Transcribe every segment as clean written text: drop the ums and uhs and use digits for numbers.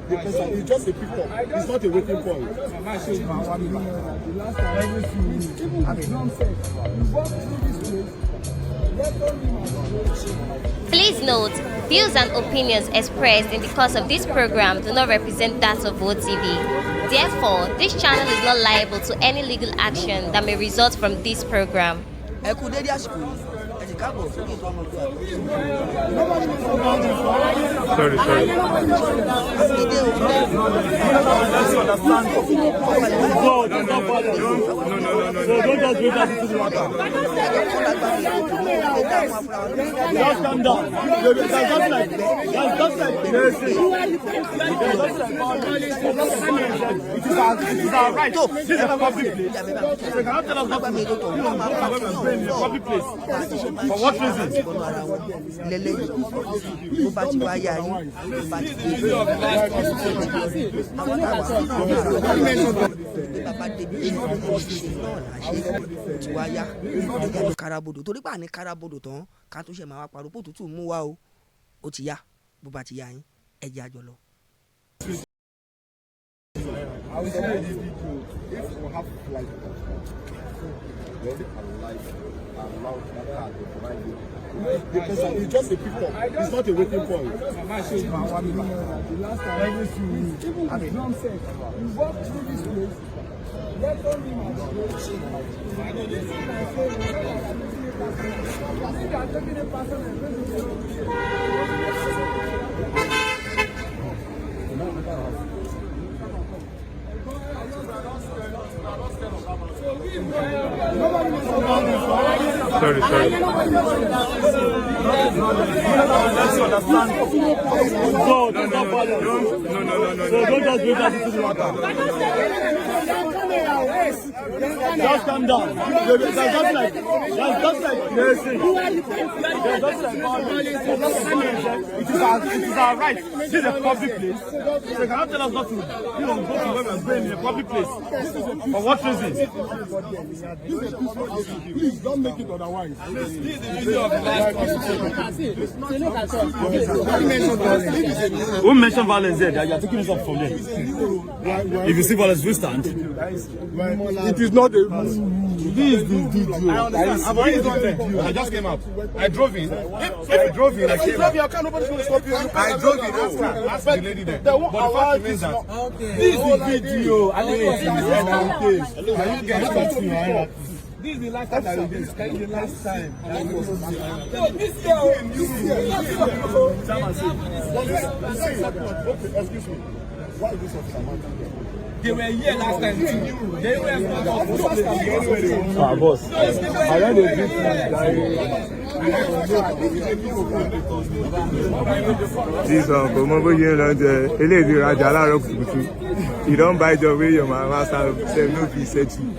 the person. It's just a pickup. It's not a waiting point. Please note, views and opinions expressed in the course of this program do not represent that of WOTV. Therefore, this channel is not liable to any legal action that may result from this program. Sorry. No. Don't just wait until the water. Just calm down. It is our right. This is a public place. So you cannot tell us not to go to a public place. For what reason? torí pé àní karabodo tán ká tó ṣe máa wá parọ́ pòtútù mú wa o ó ti yá bó bá ti yá yín ẹ jẹ́ àjọ lọ. I will send you the video if we have like the person. It's just a pickup. It's not a waiting point. The last time, every few weeks, even with drum set, you walk through this place. Let only my Sorry. Let's understand. No. Don't just wait until the water. Just calm down. Just like it is our right. This is a public place. So you cannot tell us not to go to where we're going in a public place. For what reason? Please don't make it otherwise. Who mentioned violence there? You're taking us up from there. If you see violence, we stand. It is not a. This is the video. I've already done the video. I just came out. I drove in. I came out. Nobody's going to stop you. I drove in. Ask the lady there. But the fact remains that this is the video. Can you guys continue? This is the last time that we did. This is the last time. Excuse me. Why is this officer? They were here last time too. They were boss. I read a bit. This one, but my boy, you know, the lady Rajala rock. You don't buy the way your mama say no be set you.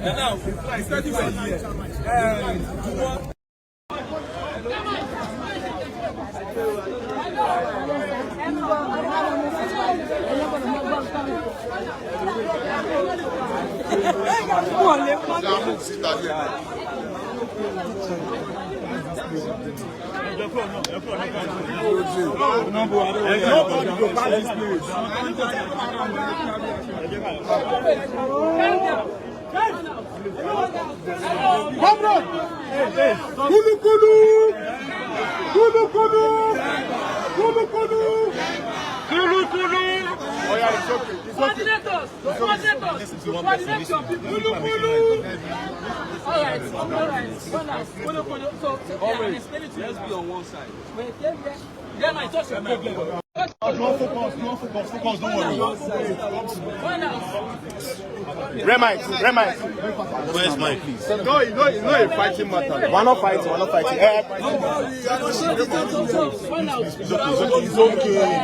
Oh yeah, it's okay. It's okay. All right. So, let's be on one side. Then I touch your problem. No focus, don't worry. Remite. Where's Mike, please? No, it's not a fighting matter. We're not fighting. It's okay.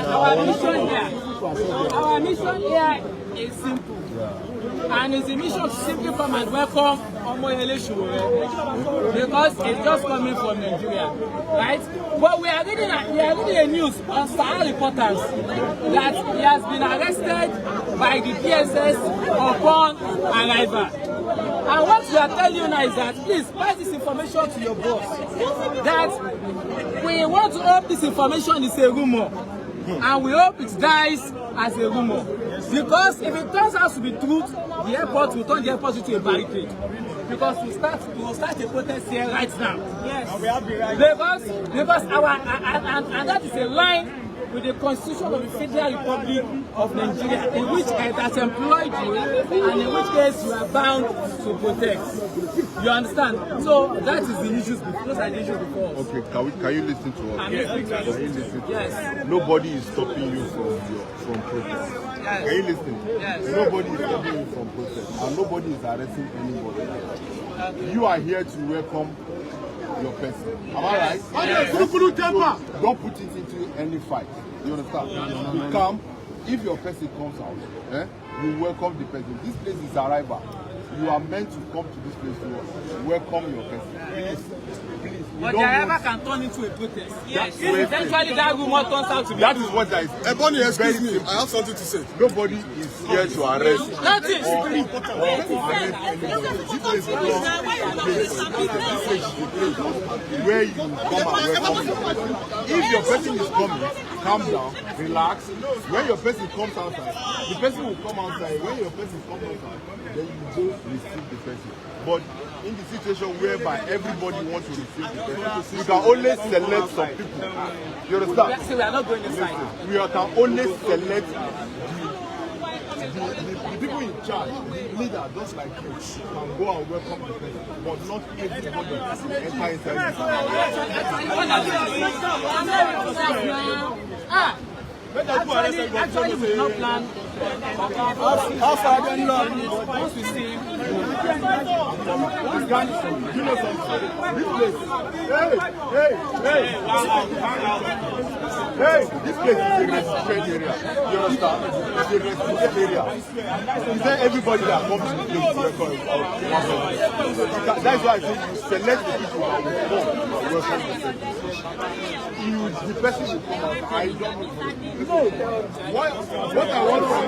Our mission here is simple. And it's a mission to simply come and welcome woisele Sowore because it's just coming from Nigeria, right? But we are reading a news on Sowore reporters that he has been arrested by the DSS upon arrival. And what we are telling you now is that please pass this information to your boss. That we want to hope this information is a rumor. And we hope it dies as a rumor. Because if it turns out to be truth, the airport will turn the airport into a barricade. Because we will start a protest here right now. Yes. Because our and that is a line with the Constitution of the Federal Republic of Nigeria, in which it has employed you, and in which case you are bound to protect. You understand? So that is the issues. Those are the issues before us. Okay, can you listen to us? Can you listen? Yes. Nobody is stopping you from protest. Yes. Can you listen? Yes. Nobody is stopping you from protest, and nobody is arresting anybody. Okay. You are here to welcome your person. Am I right? Yes. So don't put it into any fight. You understand? You come. If your person comes out, you welcome the person. This place is arrival. You are meant to come to this place to welcome your person. Please. But the arrival can turn into a protest. Yes. If eventually that rumor turns out to be that is what I say. Ebony, excuse me, I have something to say. Nobody is here to arrest. nothing. Where you come and welcome. If your person is coming, calm down, relax. When your person comes outside, the person will come outside. When your person comes outside, then you go receive the person. But in the situation whereby everybody wants to receive the person, you can only select some people. You understand? We are not going inside. We can only select the people in charge, the leader, just like you, can go and welcome the person, but not everybody enter inside Actually, we not plan. How far have you gone? Once we see him, you know something? This place, this place is a restricted area. You understand? It's a restricted area. Is there everybody that comes to the place to record? That's why I say you select the people that will come and welcome the person. The person will come out. I don't know. What I want to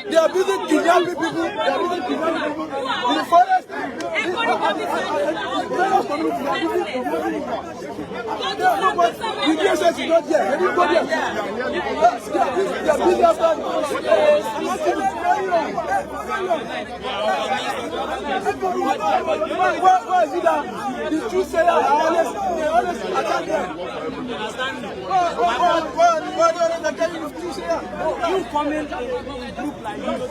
They are busy kidnapping people. They are busy kidnapping people in the forest. The DSS is not there. Everybody else. They are busy after where is it that the true sailors are always attack them? you come in a group like this.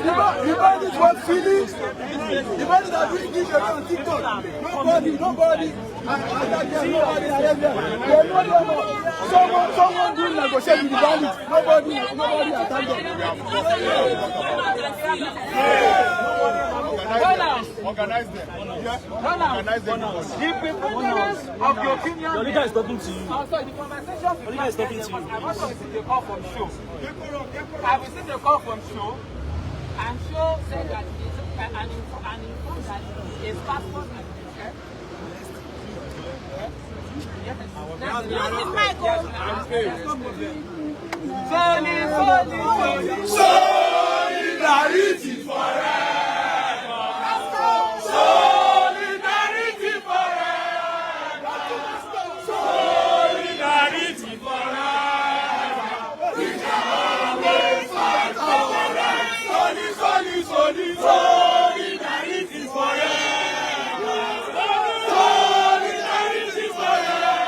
The body is what feelings. The body that doing this on TikTok. Nobody arrest them. Someone doing negotiation with the bandits. Nobody attack them. organize them. Organize them. The preponderance of the opinion. Your leader is talking to you. Also, the conversation. Your leader is talking to you. I've also received a call from Show. I've received a call from Show, and Show said that and informed that his passport has been checked. Solidarity forever. Solidarity forever. Solidarity forever. We shall always fight for rights. Solidarity forever. Solidarity forever.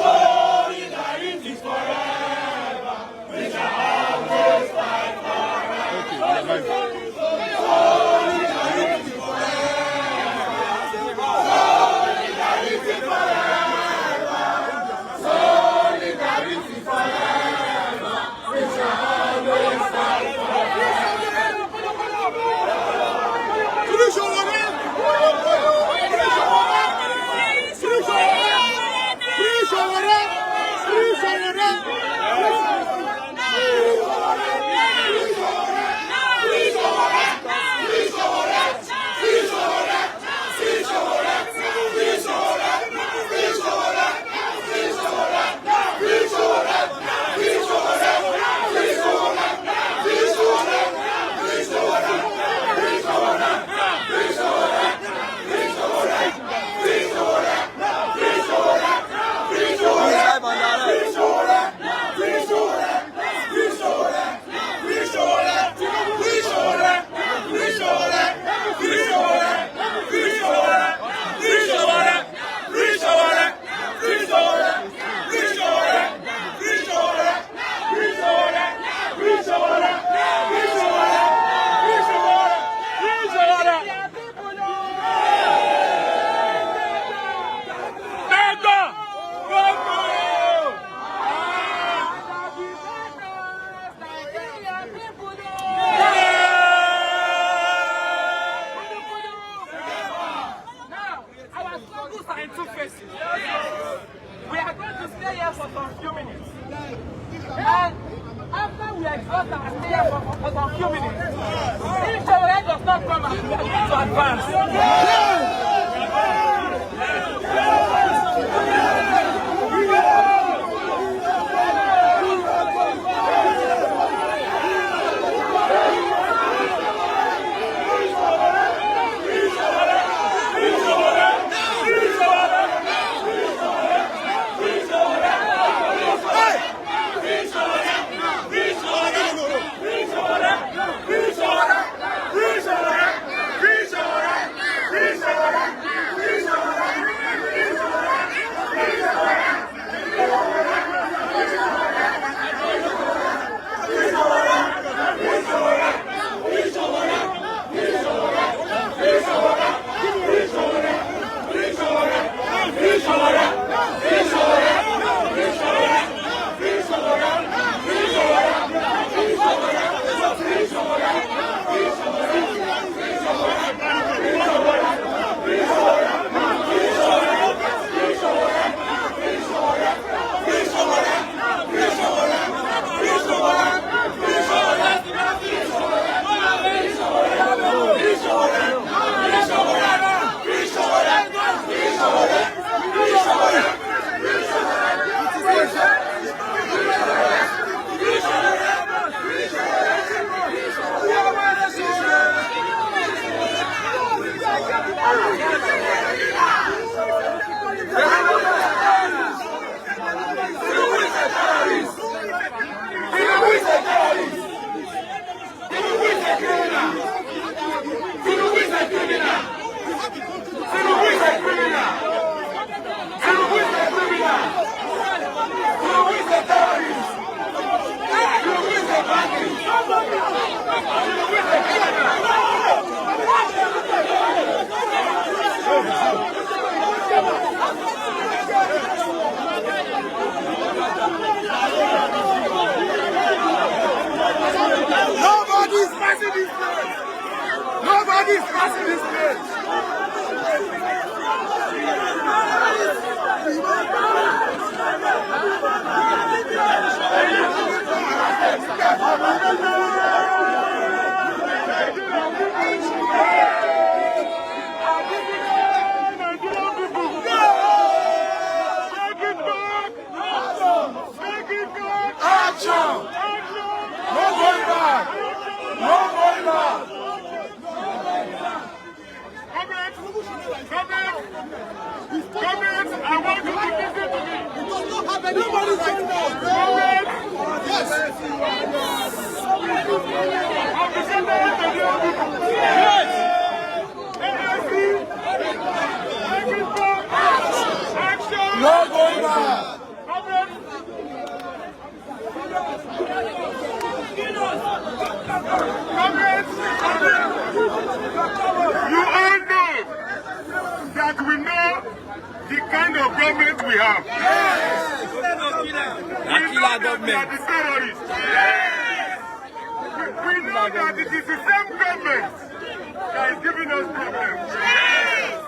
Solidarity forever. We shall always fight for rights. truths are in two faces. We are going to stay here for some few minutes. And after we exhaust our stay here for some few minutes, if Sowore does not come and we are going to advance. Nobody's passing this place. Nobody's passing this place. I want you to listen to me. It does not have any right now. Yes. No going back. You all know that we know the kind of government we have. Yes. We know that we are the terrorists. Yes. We know that it is the same government that is giving us problems. Yes.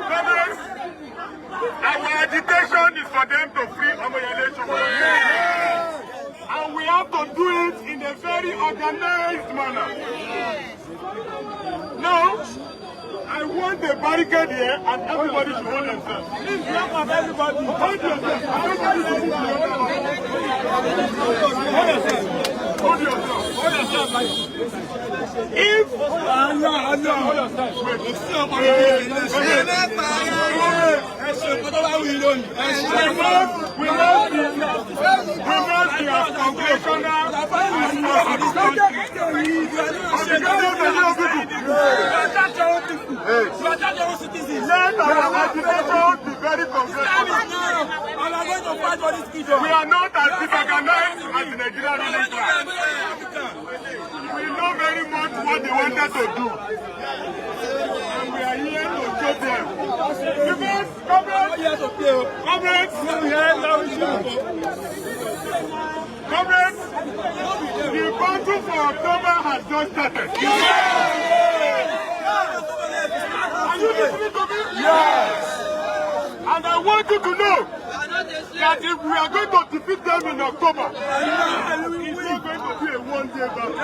Brothers, our agitation is for them to free woisele. Yes. And we have to do it in a very organized manner. Now, I want a barricade here and everybody should hold themselves. Please welcome everybody. Hold yourself. Everybody should hold yourself. Hold yourself. Hold yourself. If we are not as disorganized as the Nigerian ruling class. We know very much what they wanted to do. And we are here to show them. Because, comrades, the battle for October has just started. Yes. And I want you to know that if we are going to defeat them in October, it's not going to be a one-day battle.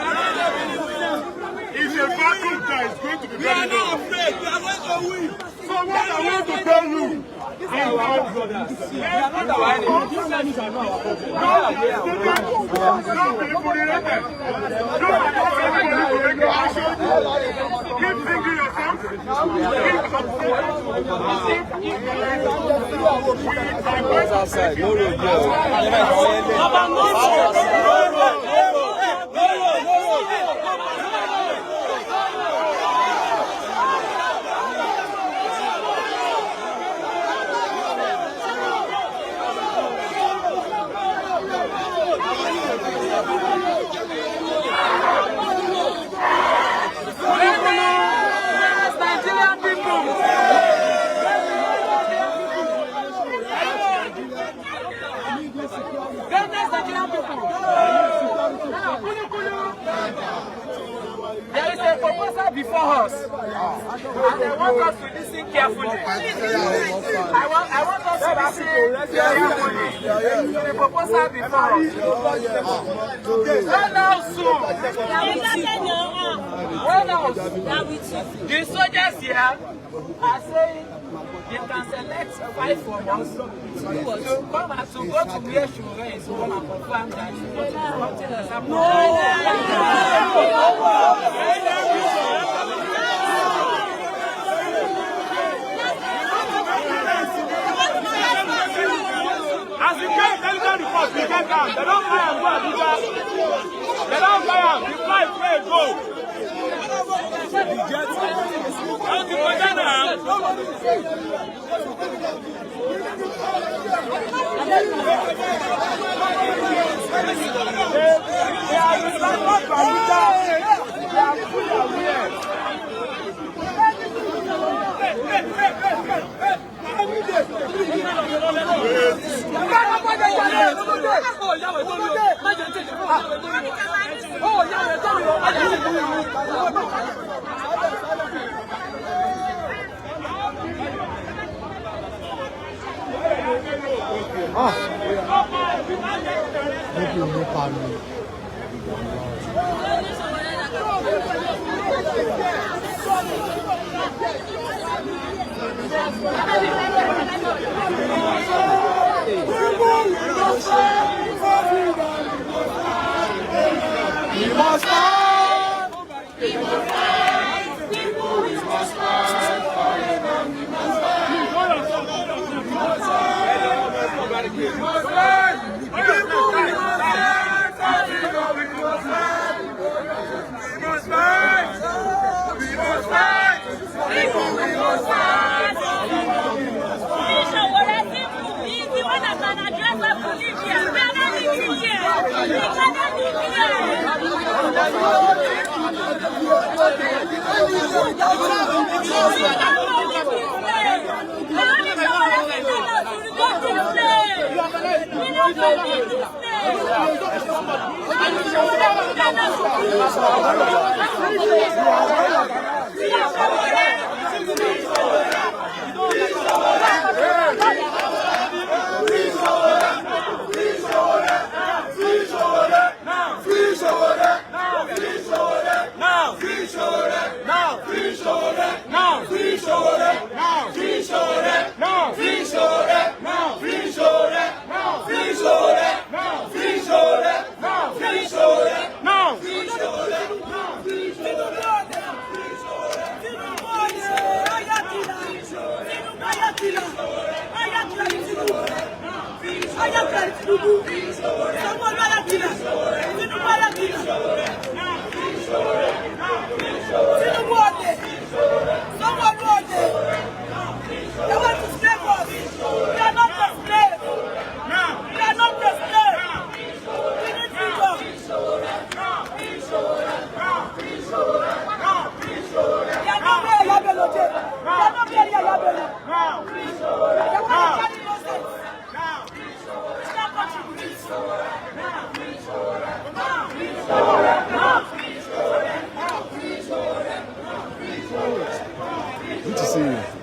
It's a battle that is going to be very long. We are not afraid. We are going to win. So what I want to tell you is that we are not our enemies. These enemies are not our problem. Don't be infuriated. Don't allow anybody to make your action. Keep thinking yourself. Keep outside. No road. There is a proposal before us, and I want us to listen carefully. I want us to listen carefully. The proposal before us. Run out soon. Run out. The soldiers here are saying they can select 5 from us to come and to go to where Sowore is to come and confirm that something has happened. As you get medical reports, we get down. They don't fire and go Abuja. They don't fire. The flight may go. Good to see you.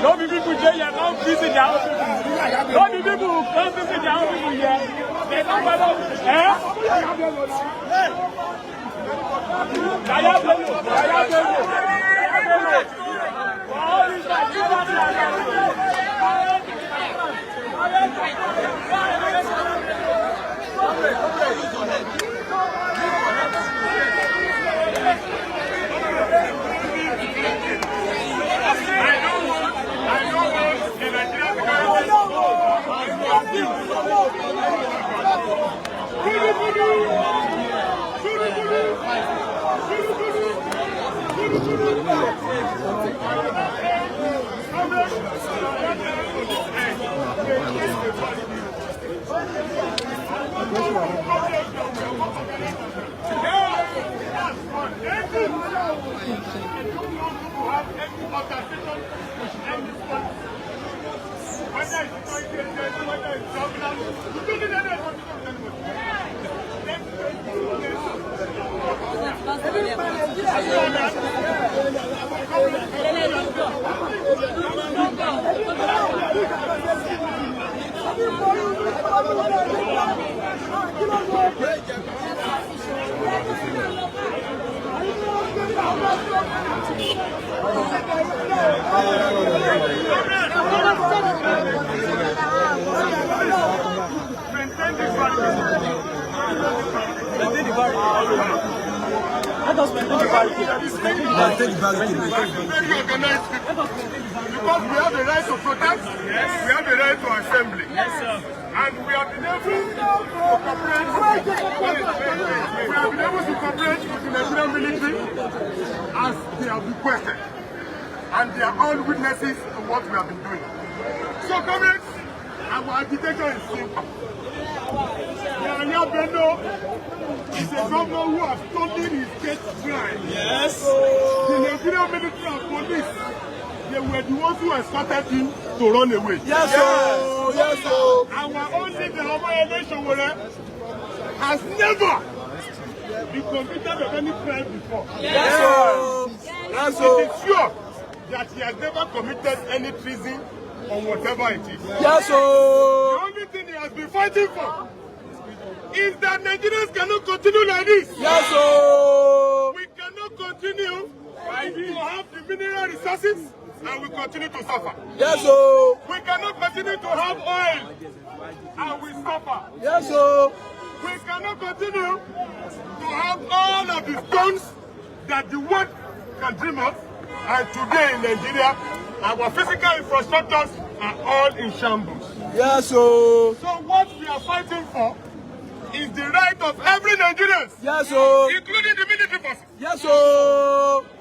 Don't be people here, don't visit their own people. Don't be people who come visit their own people here. They don't follow. Because we have the right to protest, we have the right to assembly. And we have been able to cooperate. We have been able to cooperate with the Nigerian military as they have requested. And they are all witnesses to what we have been doing. So, comrades, our agitation is simple. Yahya Bello is a governor who has stolen his state crime. Yes. The Nigerian military and police, they were the ones who escorted him to run away. Yes, sir. Yes, sir. Our own leader, Sowore, has never been convicted of any crime before. Yes, sir. Yes, sir. It is sure that he has never committed any treason or whatever it is. Yes, sir. The only thing he has been fighting for is that Nigerians cannot continue like this. Yes, sir. We cannot continue to have the mineral resources and we continue to suffer. Yes, sir. We cannot continue to have oil and we suffer. Yes, sir. We cannot continue to have all of the stones that the world can dream of. And today in Nigeria, our physical infrastructures are all in shambles. Yes, sir. So what we are fighting for is the right of every Nigerian. Yes, sir. Including the military forces. Yes, sir.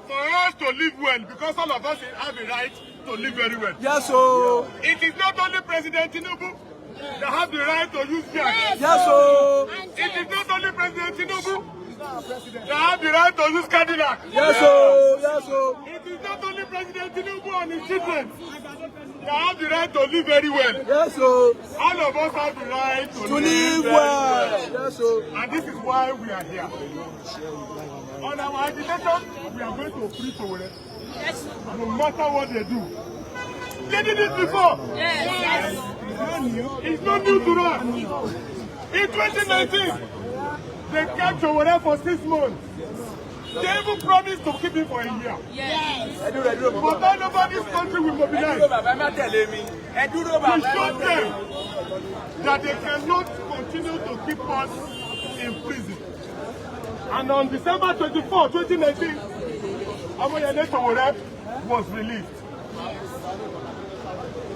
For us to live well, because all of us have a right to live very well. Yes, sir. It is not only President Tinubu that has the right to use gas. Yes, sir. It is not only President Tinubu that have the right to use Cadillac. Yes, sir. Yes, sir. It is not only President Tinubu and his children that have the right to live very well. Yes, sir. All of us have the right to live well. Yes, sir. And this is why we are here. On our agitation, we are going to free Sowore. Yes. No matter what they do. They did it before. Yes. It's not new to us. In 2019, they kept Sowore for 6 months. They even promised to keep him for a year. Yes. But all over this country will mobilize. We showed them that they cannot continue to keep us in prison. And on December 24, 2019, Woisele Sowore was released.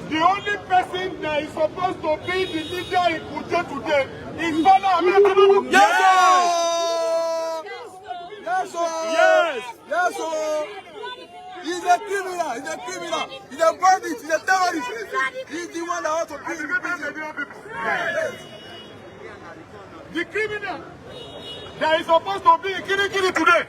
The only person that is supposed to be the leader in Kuje today is Bola Ahmed Tinubu. Yes, sir. Yes, sir. Yes. Yes, sir. He's a criminal. He's a criminal. He's a bandit. He's a terrorist. He's the one that wants to be in prison. The criminal that is supposed to be in Kirikiri today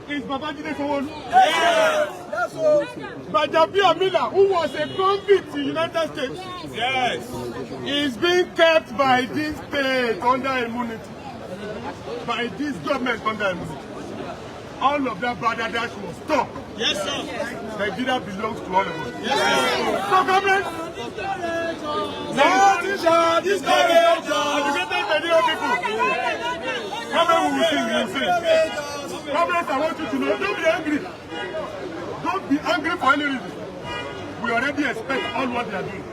is Babajide Sowore. Yes. Yes, sir. Bajabia Miller, who was a convict in the United States, yes, is being kept by this state under immunity, by this government under immunity. All of that dash was stopped. Yes, sir. Nigeria belongs to all of us. Yes, sir. So, government, nothing shall discourage us. Educated Nigerian people. Government will sing, we will sing. Government, I want you to know, don't be angry. Don't be angry for any reason. We already expect all what they are doing.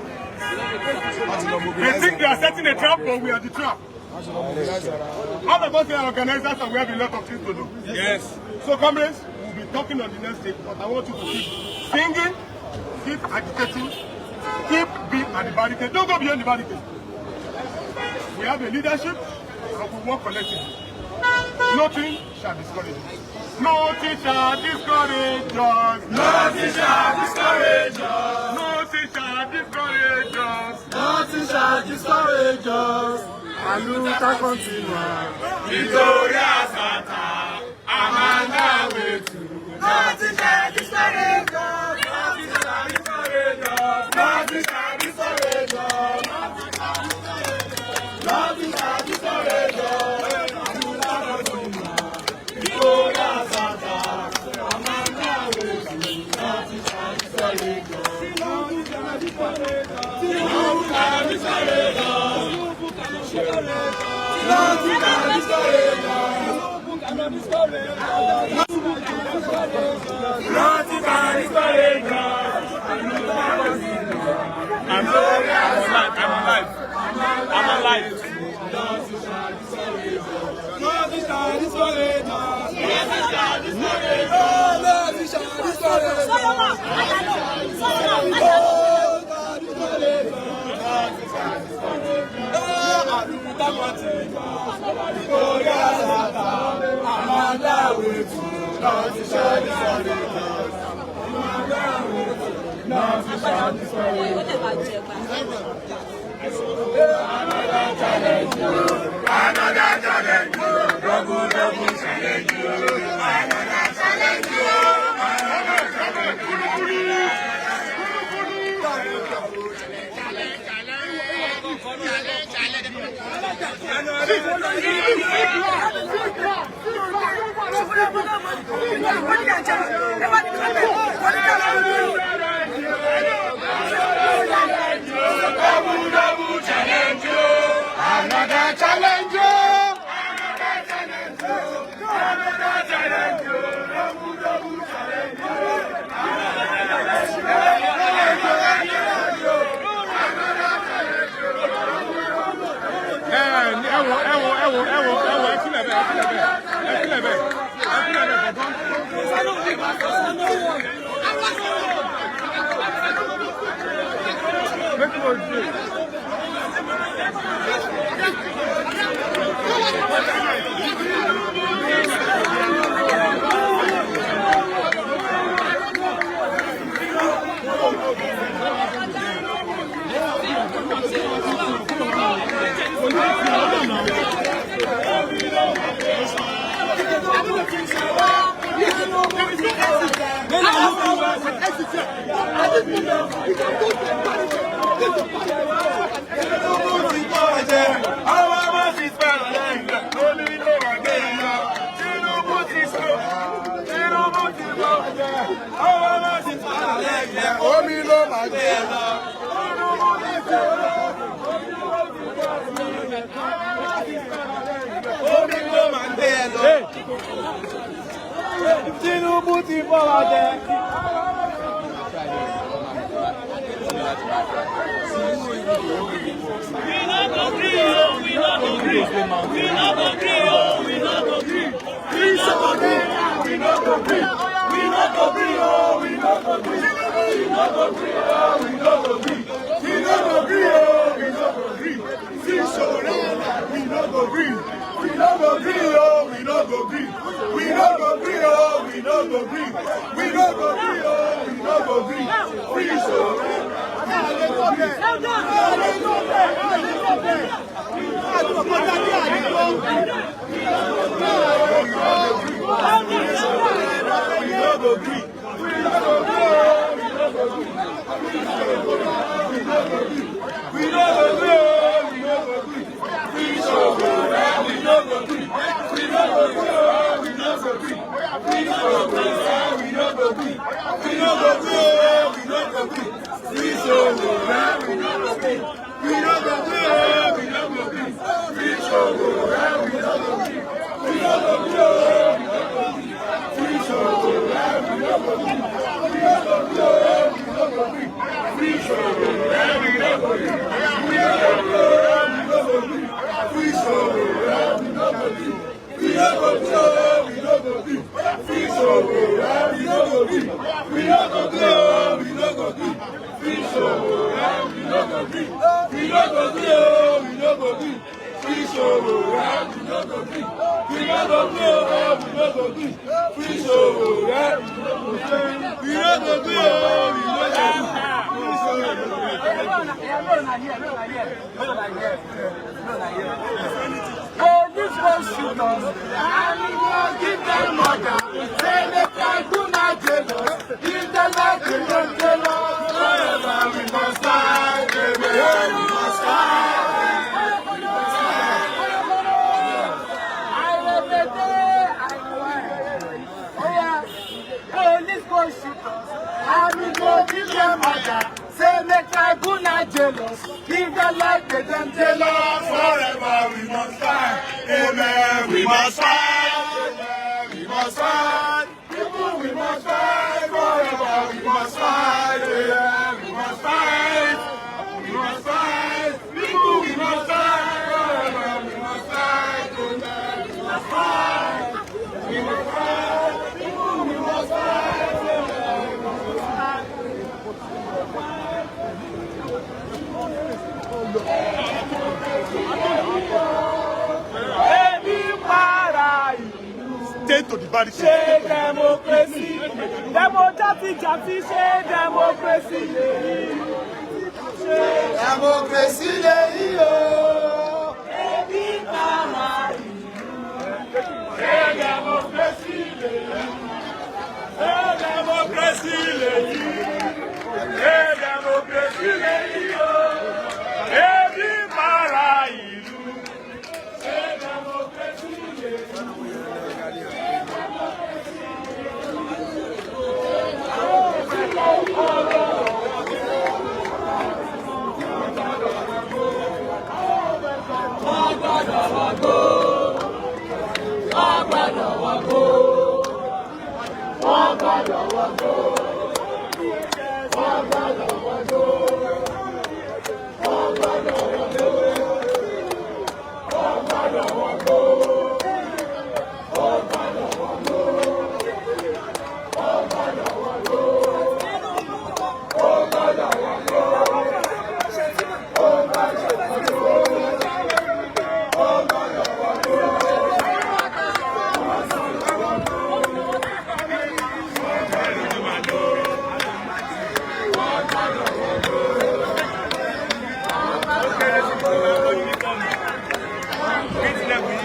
They think they are setting a trap, but we are the trap. All of us are organizers and we have a lot of things to do. Yes. So, comrades, we'll be talking on the next day, but I want you to keep singing, keep agitating, keep being at the barricade. Don't go beyond the barricade. We have a leadership and we work collectively. Nothing shall discourage us. Nothing shall discourage us. Nothing shall discourage us. Nothing shall discourage us. Nothing shall discourage us. Aluta continua. Victoria Santa. Amanda Wetu. Nothing shall discourage us. Nothing shall discourage us. Nothing shall discourage us. Nothing shall discourage us. Victoria Santa. Amanda Wetu. Nothing shall discourage us. Nothing shall discourage us. Nothing shall discourage us. Nothing can discourage us. Nothing can discourage us. I'm sorry, I'm alive. I'm alive. Nothing can discourage us. Nothing can discourage us. Nothing can discourage us. Nothing can To the body. Democracy, democracy, democracy, democracy, It's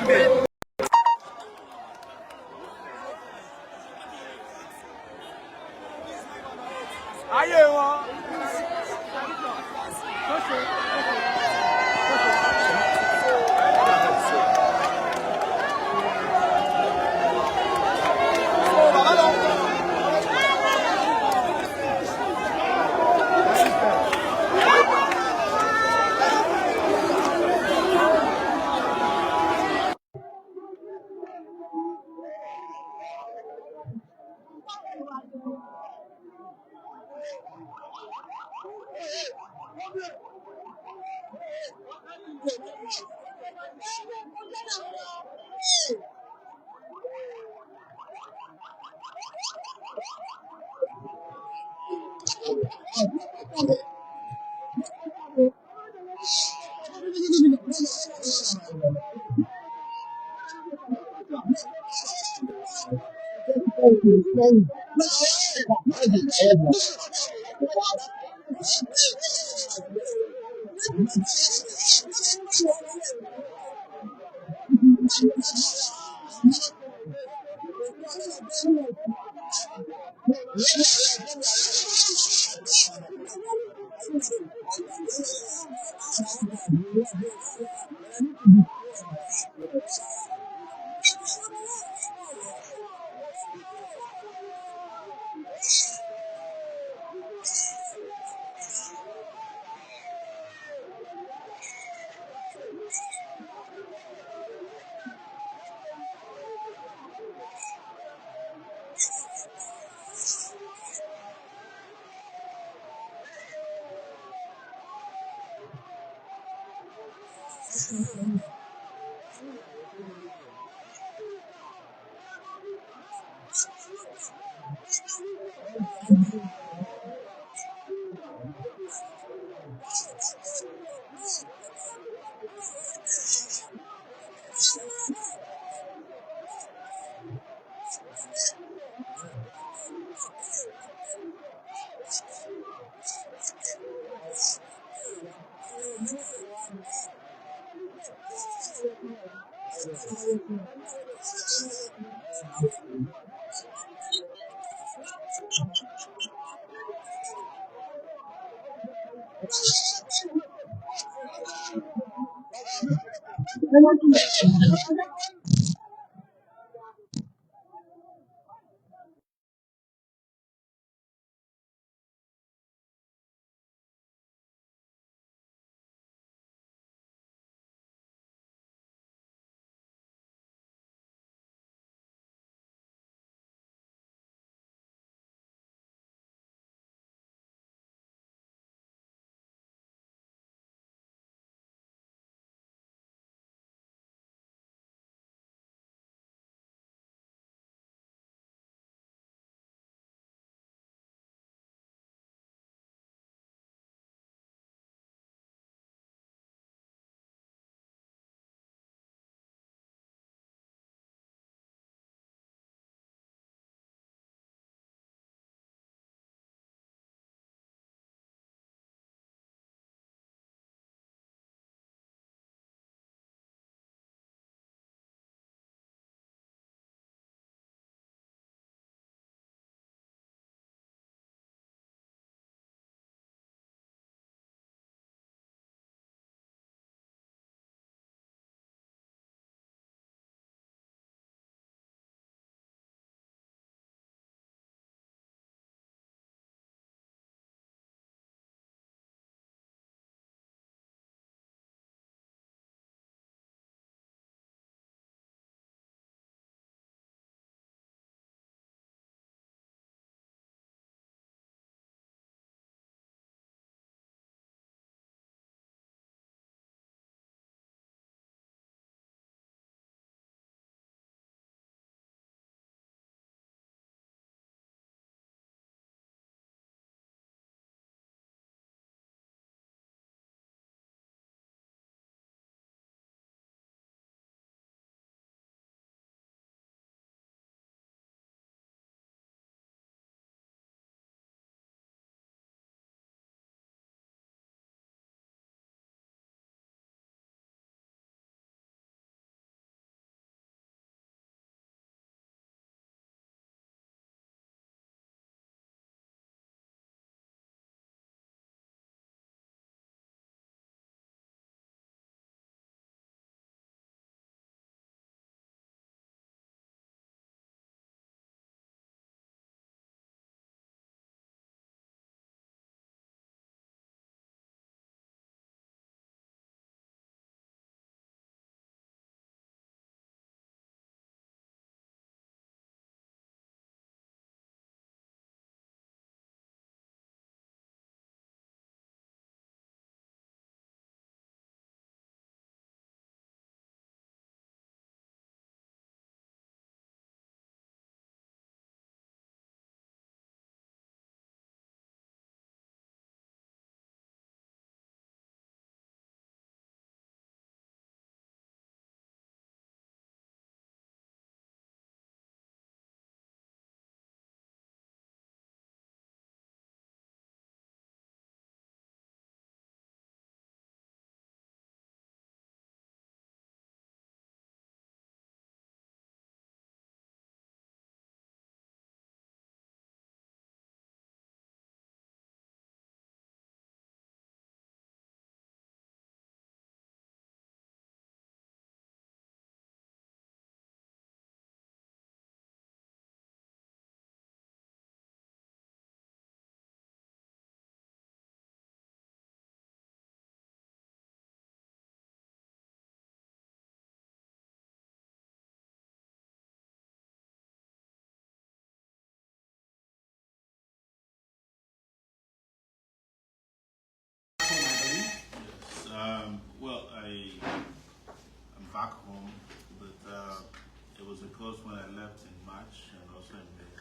because when I left in March and also in May,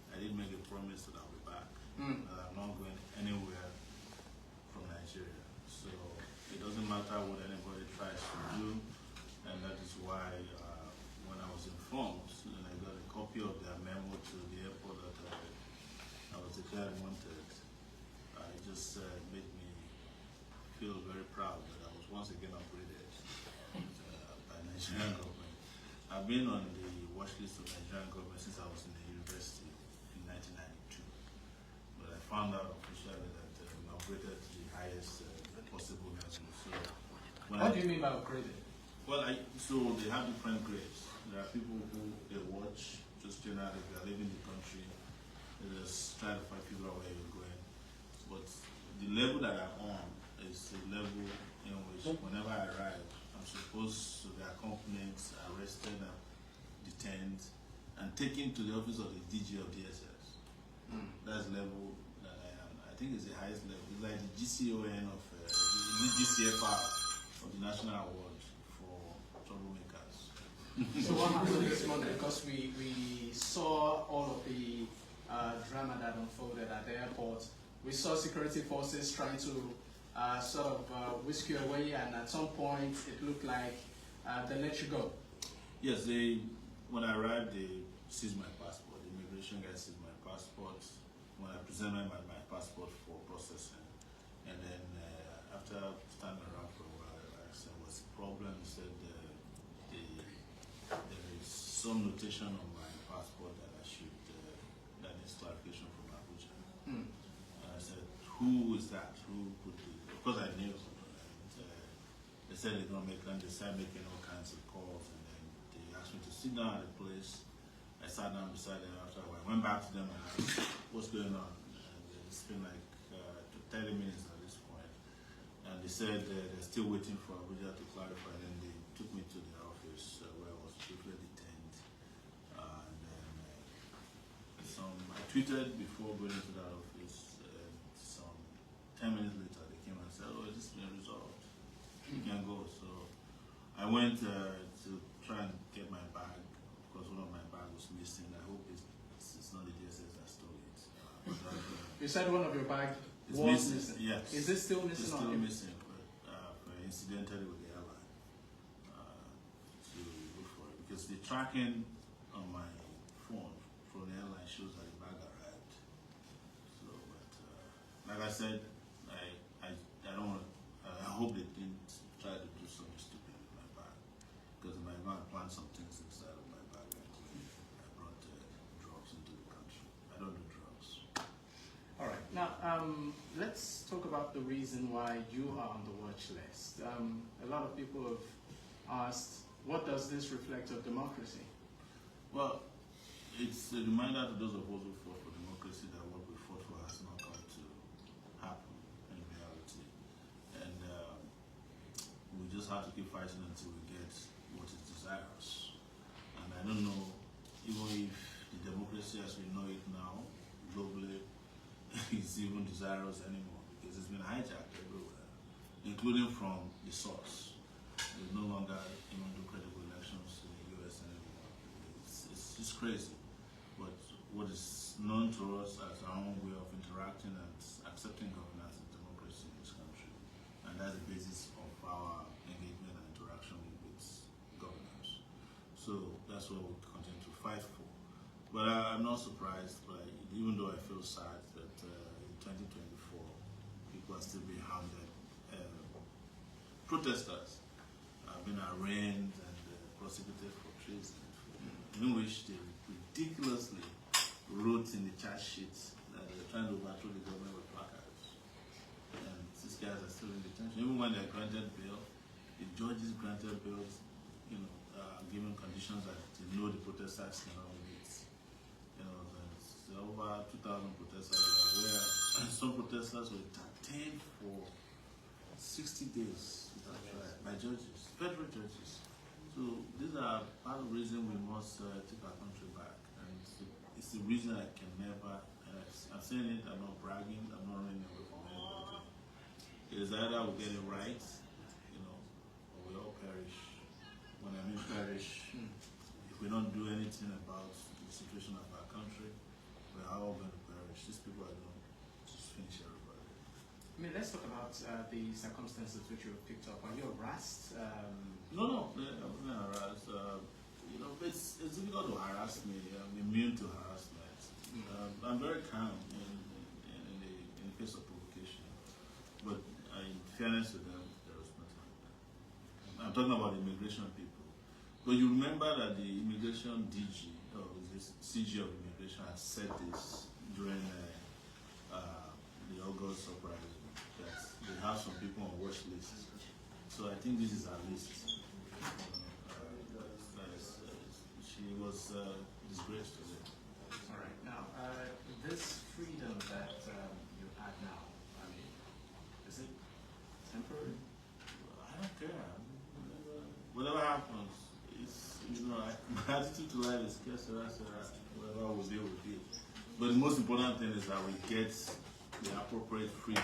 I did make a promise that I'll be back. That I'm not going anywhere from Nigeria. So it doesn't matter what anybody tries to do, and that is why when I was informed and I got a copy of their memo to the airport that I was declared wanted, it just made me feel very proud that I was once again upgraded by Nigerian government. I've been on the watch list of Nigerian government since I was in the university in 1992. But I found out officially that we upgraded to the highest possible level. So what do you mean by upgraded? Well, so they have different grades. There are people who they watch, just generally, if they are leaving the country, they just try to figure out where you're going. But the level that I'm on is the level in which whenever I arrive, I'm supposed to be accompanied, arrested, and detained, and taken to the office of the DG of DSS. That's the level that I am. I think it's the highest level. It's like the GCON of the GCFR of the National Award for Troublemakers. So what happened this morning? Because we saw all of the drama that unfolded at the airport. We saw security forces trying to sort of whisk you away, and at some point it looked like they let you go. Yes, when I arrived, they seized my passport. The immigration guy seized my passport. When I presented my passport for processing, and then after standing around for a while, I said, "What's the problem?" He said, "There is some notation on my passport that I should that needs clarification from Abuja." And I said, "Who is that? Who put it?" Of course, I knew. And, they said they're going to make them. They started making all kinds of calls, and then they asked me to sit down at a place. I sat down beside them after a while. I went back to them and asked, "What's going on?" And it's been like 30 minutes at this point. And they said they're still waiting for Abuja to clarify. And then they took me to their office where I was briefly detained. And then I tweeted before going into that office. Some 10 minutes later, they came and said, "Oh, this has been resolved. You can go." So I went to try and get my bag, because one of my bags was missing. I hope it's not the DSS that stole it. You said one of your bags was missing. Yes. Is it still missing? It's still missing, but incidentally with the airline to look for it, because the tracking on my phone from the airline shows that the bag arrived. So, but like I said, I don't want. I hope they didn't try to do something stupid with my bag, because my man planned some things inside of my bag. I brought drugs into the country. I don't do drugs. All right. Now, let's talk about the reason why you are on the watch list. A lot of people have asked, what does this reflect of democracy? Well, it's a reminder to those of us who fought for democracy that what we fought for has not come to happen in reality. And we just have to keep fighting until we get what is desirous. And I don't know, even if the democracy as we know it now, globally, is even desirous anymore, because it's been hijacked everywhere, including from the source. There's no longer even do credible elections in the US anymore. It's just crazy. But what is known to us as our own way of interacting and accepting governance and democracy in this country. And that's the basis of our engagement and interaction with governance. So that's what we'll continue to fight for. But I'm not surprised, even though I feel sad that in 2024, people are still being hounded. Protesters have been arraigned and prosecuted for treason, in which they ridiculously wrote in the charge sheets that they're trying to overthrow the government with placards. And these guys are still in detention. Even when they're granted bail, the judges granted bail, given conditions that they know the protesters cannot meet. There are over 2,000 protesters where some protesters were detained for 60 days without trial by judges, federal judges. So these are part of the reason we must take our country back. And it's the reason I can never, I'm saying it, I'm not bragging, I'm not running away from anybody. It is either we get it right, or we all perish. When I mean perish, if we don't do anything about the situation of our country, we're all going to perish. These people are going to just finish everybody. I mean, let's talk about the circumstances which you picked up. Are you harassed? No, I wasn't harassed. You know, it's difficult to harass me. I'm immune to harassment. I'm very calm in the face of provocation. But in fairness to them, there was nothing like that. I'm talking about immigration people. But you remember that the immigration DG, or the CG of immigration, had said this during the August uprising, that they have some people on watch lists. So I think this is our list. She was disgraced today. All right. Now, this freedom that you have now, I mean, is it temporary? I don't care. Whatever happens, it's, you know, my attitude to life is whatever we deal with it. But the most important thing is that we get the appropriate freedom,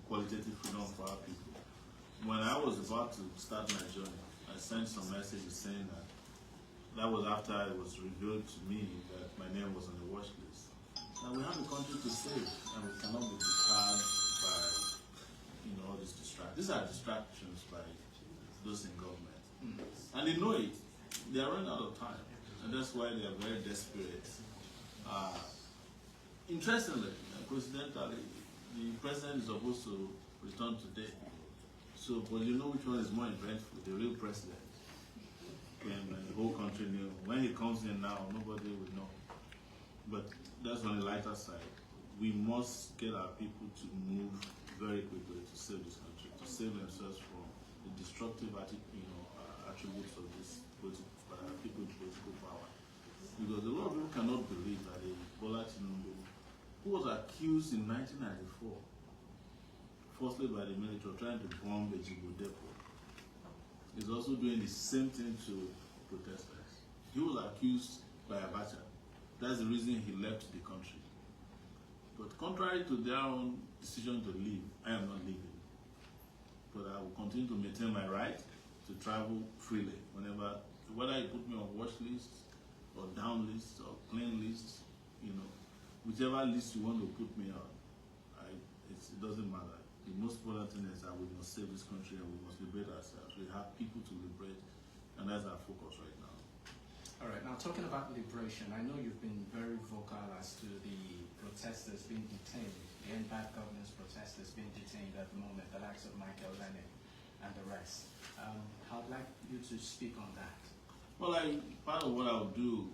qualitative freedom for our people. When I was about to start my journey, I sent some messages saying that was after it was revealed to me that my name was on the watch list. Now we have a country to save, and we cannot be deterred by, you know, all these distractions. These are distractions by those in government, and they know it. They are running out of time, and that's why they are very desperate. Interestingly, coincidentally, the president is supposed to return today. So, but you know which one is more eventful? The real president. When the whole country knew. When he comes in now, nobody would know. But that's on the lighter side. We must get our people to move very quickly to save this country, to save themselves from the destructive attributes of this people with political power. Because a lot of people cannot believe that Bola Tinubu, who was accused in 1994, falsely by the military, of trying to bomb a Jibo depot, is also doing the same thing to protesters. He was accused by Abacha. That's the reason he left the country. But contrary to their own decision to leave, I am not leaving. But I will continue to maintain my right to travel freely whenever, whether you put me on watch lists or down lists or plain lists, you know, whichever list you want to put me on, it doesn't matter. The most important thing is that we must save this country and we must liberate ourselves. We have people to liberate, and that's our focus right now. All right, now talking about liberation, I know you've been very vocal as to the protesters being detained, the end-bad governance protesters being detained at the moment, the likes of Michael Lennon and the rest. I'd like you to speak on that. Well, part of what I'll do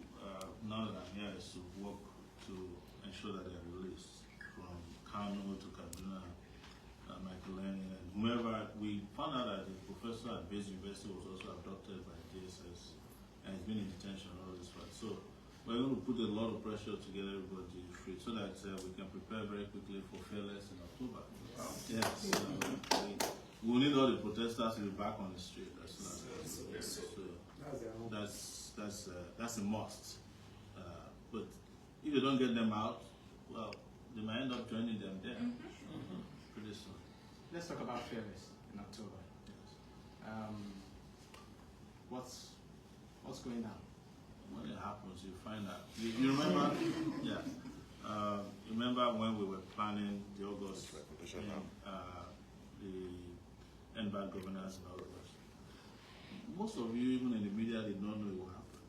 now that I'm here is to work to ensure that they're released from Kano to Kaduna, Michael Lennon, and whomever. We found out that the professor at Base University was also abducted by DSS and he's been in detention all this while. So we're going to put a lot of pressure to get everybody free so that we can prepare very quickly for Fearless in October. Wow. Yes, we need all the protesters to be back on the street as soon as possible. So that's a must. But if you don't get them out, well, they might end up joining them there pretty soon. Let's talk about Fearless in October. Yes. What's going on? When it happens, you find out. You remember? Yeah. Remember when we were planning the August, the end-bad governance in August? Most of you, even in the media, did not know it would happen.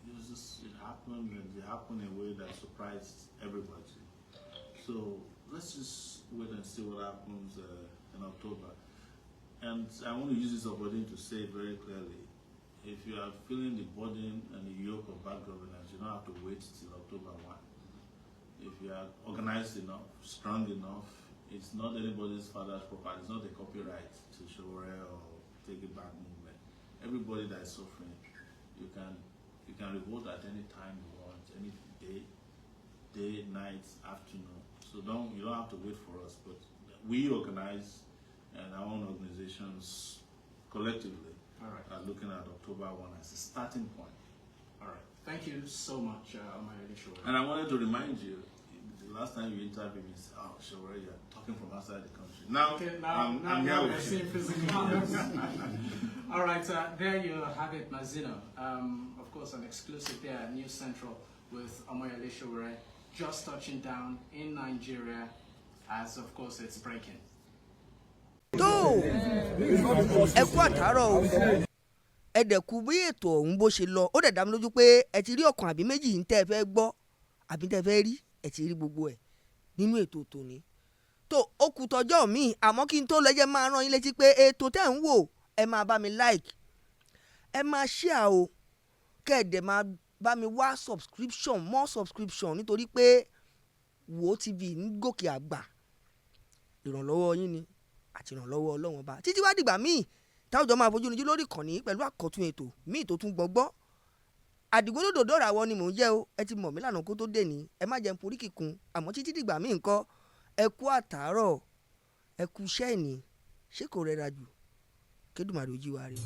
It happened, and it happened in a way that surprised everybody. So let's just wait and see what happens in October. And I want to use this opportunity to say very clearly, if you are feeling the burden and the yoke of bad governance, you don't have to wait till October 1. If you are organized enough, strong enough, it's not anybody's father's property, it's not a copyright to Sowore or Take It Back movement. Everybody that is suffering, you can revolt at any time you want, any day, night, afternoon. So you don't have to wait for us, but we organize and our own organizations collectively are looking at October 1 as a starting point. All right. Thank you so much, Sowore. And I wanted to remind you, the last time you interviewed me, Sowore, you're talking from outside the country. Now, I'm now here we're seeing physical. All right, there you have it, Mazino. Of course, an exclusive there at News Central with Woisele Sowore just touching down in Nigeria, as of course it's breaking. tó ẹ kú àtàárọ̀ o ẹ dẹ̀kú bí ètò ọ̀hún bó ṣe lọ ó dẹ̀ dá mi lójú pé ẹ ti rí ọ̀kan àbí méjì ń tẹ́ ẹ fẹ́ gbọ́ àbí tẹ́ ẹ fẹ́ rí ẹ ti rí gbogbo ẹ̀ nínú ètò tòní tó ó kù tọjọ́ mi àmọ́ kí n tó lọ jẹ́ máa rán yín létí pé ètò tẹ́ ń wò ẹ máa bá mi like ẹ máa share o kẹ́ ẹ dẹ̀ máa bá mi wá subscription more subscription nítorí pé Wo TV ń gòkè àgbà ìrànlọ́wọ́ yín ni àti ìrànlọ́wọ́ Ọlọ́run Ọba títí wá dìgbà míì táwùjọ máa fojú níjú lórí ìkànnì pẹ̀lú àkọ́tún ètò míì tó tún gbọ́gbọ́ àdìgbòlódò dọ́ràwọ́ ni mò ń jẹ́ o ẹ ti mọ̀ mí lànà kó tó dé ní ẹ má jẹun porí kíkun àmọ́ títí dìgbà míì ńkọ́ ẹ kú àtàárọ̀ ẹ kú iṣẹ́ ìní ṣé kò rẹra jù kédùmarè ó jí wa rí.